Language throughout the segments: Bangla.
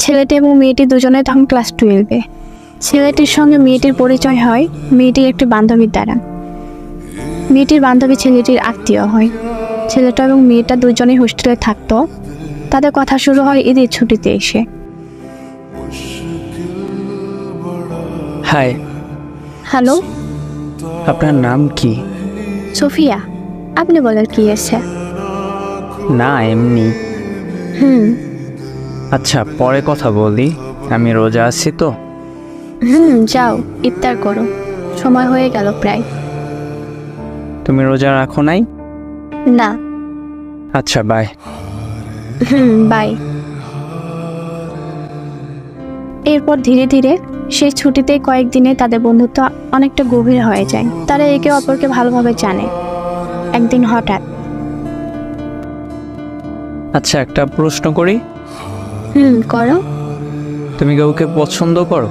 ছেলেটি এবং মেয়েটি দুজনে তখন ক্লাস 12-এ। ছেলেটির সঙ্গে মেয়েটির পরিচয় হয় মেয়েটির একটি বান্ধবীর দ্বারা। মেয়েটির বান্ধবী ছেলেটির আত্মীয় হয়। ছেলেটা এবং মেয়েটা দুজনেই হোস্টেলে থাকতো। তাদের কথা শুরু হয় ঈদের ছুটিতে এসে। হাই, হ্যালো, আপনার নাম কি? সোফিয়া। আপনি বলেন কি আছে? না, এমনি। আচ্ছা, পরে কথা বলি, আমি রোজা আছি তো। যাও ইফতার করো, সময় হয়ে গেল প্রায়। তুমি রোজা রাখো নাই? না। আচ্ছা, বাই। বাই। এরপর ধীরে ধীরে সেই ছুটিতে কয়েকদিনে তাদের বন্ধুত্ব অনেকটা গভীর হয়ে যায়। তারা একে অপরকে ভালোভাবে জানে। একদিন হঠাৎ। আচ্ছা, একটা প্রশ্ন করি। করো। তুমি কাউকে পছন্দ করো?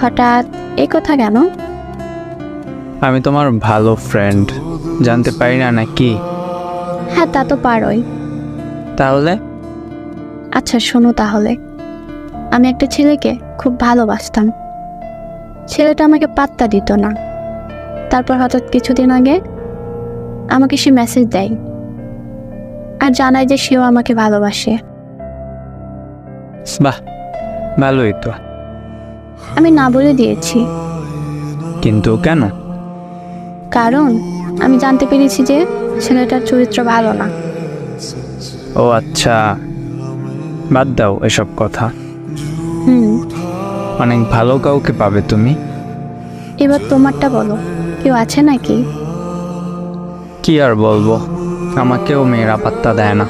হঠাৎ এই কথা কেন? আমি তোমার ভালো ফ্রেন্ড, জানতে পারি না নাকি? হ্যাঁ, তা তো পারোই। তাহলে? আচ্ছা শোনো তাহলে। আমি একটা ছেলেকে খুব ভালোবাসতাম। ছেলেটা আমাকে পাত্তা দিত না। তারপর হঠাৎ কিছুদিন আগে আমাকে সে মেসেজ দেয় আর জানায় যে সেও আমাকে ভালোবাসে। বাহ, ভালোই তো। আমি না বলে দিয়েছি। কিন্তু কেন? কারণ আমি জানতে পেরেছি যে ছেলেটার চরিত্র ভালো না। ও আচ্ছা, বাদ দাও এসব কথা। অনেক ভালো কাউকে পাবে তুমি। এবার তোমারটা বলো, কেউ আছে নাকি? কি আর বলবো, আমাকেও মেয়েরা পাত্তা দেয় না।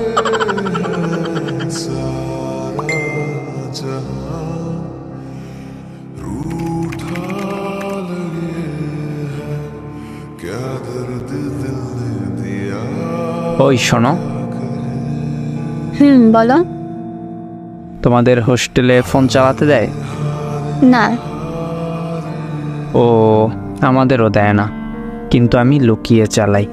ওই শোনো, বলো। তোমাদের হোস্টেলে ফোন চালাতে দেয়? না। ও, আমাদেরও দেয় না, কিন্তু আমি লুকিয়ে চালাই।